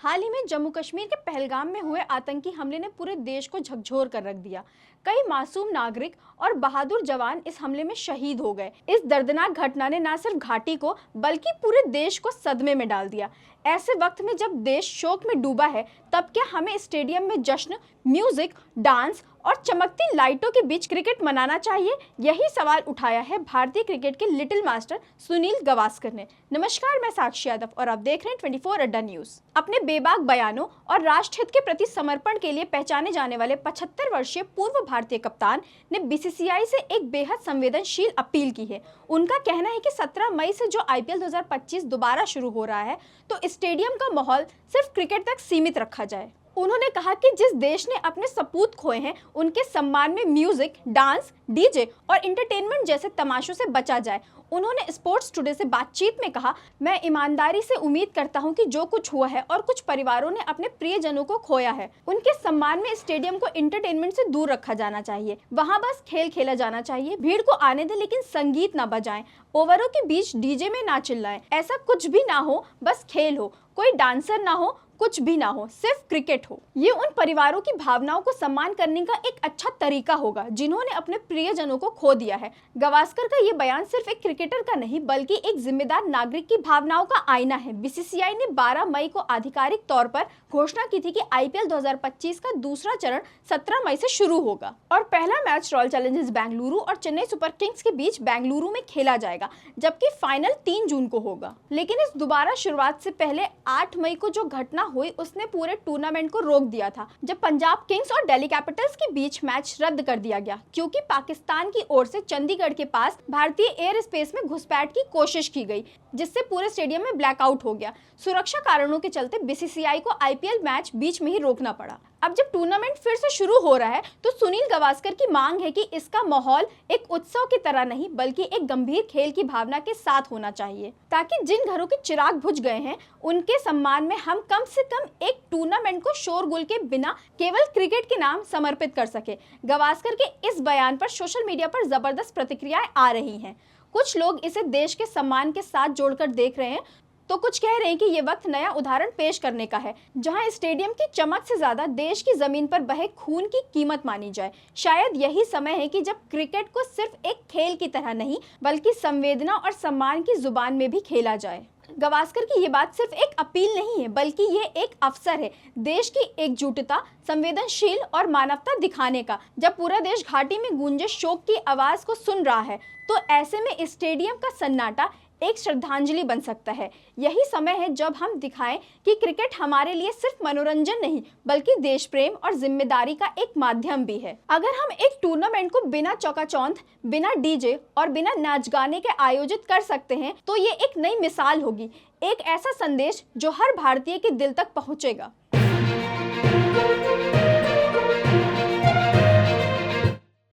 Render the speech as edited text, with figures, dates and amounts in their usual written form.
हाल ही में जम्मू कश्मीर के पहलगाम में हुए आतंकी हमले ने पूरे देश को झकझोर कर रख दिया। कई मासूम नागरिक और बहादुर जवान इस हमले में शहीद हो गए। इस दर्दनाक घटना ने न सिर्फ घाटी को बल्कि पूरे देश को सदमे में डाल दिया। ऐसे वक्त में जब देश शोक में डूबा है, तब क्या हमें स्टेडियम में जश्न, म्यूजिक, डांस और चमकती लाइटों के बीच क्रिकेट मनाना चाहिए? यही सवाल उठाया है भारतीय क्रिकेट के लिटिल मास्टर सुनील गावस्कर ने। नमस्कार, मैं साक्षी यादव और आप देख रहे हैं 24 अड्डा न्यूज। अपने बेबाक बयानों और राष्ट्रहित के प्रति समर्पण के लिए पहचाने जाने वाले 75 वर्षीय पूर्व भारतीय कप्तान ने बीसीसीआई से एक बेहद संवेदनशील अपील की है। उनका कहना है कि 17 मई से जो आईपीएल 2025 दोबारा शुरू हो रहा है, तो स्टेडियम का माहौल सिर्फ क्रिकेट तक सीमित रखा जाए। उन्होंने कहा कि जिस देश ने अपने सपूत खोए हैं, उनके सम्मान में म्यूजिक, डांस, डीजे और इंटरटेनमेंट जैसे तमाशों से बचा जाए। उन्होंने स्पोर्ट्स टुडे से बातचीत में कहा, मैं ईमानदारी से उम्मीद करता हूं कि जो कुछ हुआ है और कुछ परिवारों ने अपने प्रियजनों को खोया है, उनके सम्मान में स्टेडियम को इंटरटेनमेंट से दूर रखा जाना चाहिए। वहां बस खेल खेला जाना चाहिए। भीड़ को आने दें, लेकिन संगीत ना बजाएं। ओवरों के बीच डीजे में ना चिल्लाएं। ऐसा कुछ भी ना हो, बस खेल हो। कोई डांसर ना हो, कुछ भी ना हो, सिर्फ क्रिकेट हो। ये उन परिवारों की भावनाओं को सम्मान करने का एक अच्छा तरीका होगा जिन्होंने अपने प्रियजनों को खो दिया है। गावस्कर का ये बयान सिर्फ एक क्रिकेटर का नहीं, बल्कि एक जिम्मेदार नागरिक की भावनाओं का आईना है। बीसीसीआई ने 12 मई को आधिकारिक तौर पर घोषणा की थी कि आईपीएल 2025 का दूसरा चरण 17 मई से शुरू होगा और पहला मैच रॉयल चैलेंजर्स बेंगलुरु और चेन्नई सुपर किंग्स के बीच बेंगलुरु में खेला जाएगा, जबकि फाइनल 3 जून को होगा। लेकिन इस दोबारा शुरुआत से पहले 8 मई को जो घटना हुई, उसने पूरे टूर्नामेंट को रोक दिया था, जब पंजाब किंग्स और दिल्ली कैपिटल्स के बीच मैच रद्द कर दिया गया क्योंकि पाकिस्तान की ओर से चंडीगढ़ के पास भारतीय एयर स्पेस में घुसपैठ की कोशिश की गई, जिससे पूरे स्टेडियम में ब्लैकआउट हो गया। सुरक्षा कारणों के चलते बीसीसीआई को आईपीएल मैच बीच में ही रोकना पड़ा। अब जब टूर्नामेंट फिर से शुरू हो रहा है, तो सुनील गावस्कर की मांग है कि इसका माहौल एक उत्सव की तरह नहीं, बल्कि एक गंभीर खेल की भावना के साथ होना चाहिए, ताकि जिन घरों के चिराग बुझ गए हैं, उनके सम्मान में हम कम से कम एक टूर्नामेंट को शोरगुल के बिना केवल क्रिकेट के नाम समर्पित कर सके। गावस्कर के इस बयान पर सोशल मीडिया पर जबरदस्त प्रतिक्रियाएं आ रही हैं। कुछ लोग इसे देश के सम्मान के साथ जोड़कर देख रहे हैं, तो कुछ कह रहे हैं कि ये वक्त नया उदाहरण पेश करने का है, जहां स्टेडियम की चमक से ज्यादा देश की जमीन पर बहे खून की कीमत मानी जाए। शायद यही समय है कि जब क्रिकेट को सिर्फ एक खेल की तरह नहीं, बल्कि संवेदना और सम्मान की जुबान में भी खेला जाए। गावस्कर की ये बात सिर्फ एक अपील नहीं है, बल्कि ये एक अवसर है देश की एकजुटता, संवेदनशील और मानवता दिखाने का। जब पूरा देश घाटी में गूंजे शोक की आवाज को सुन रहा है, तो ऐसे में स्टेडियम का सन्नाटा एक श्रद्धांजलि बन सकता है। यही समय है जब हम दिखाएं कि क्रिकेट हमारे लिए सिर्फ मनोरंजन नहीं, बल्कि देश प्रेम और जिम्मेदारी का एक माध्यम भी है। अगर हम एक टूर्नामेंट को बिना चौकाचौंध, बिना डीजे और बिना नाच गाने के आयोजित कर सकते हैं, तो ये एक नई मिसाल होगी, एक ऐसा संदेश जो हर भारतीय के दिल तक पहुंचेगा।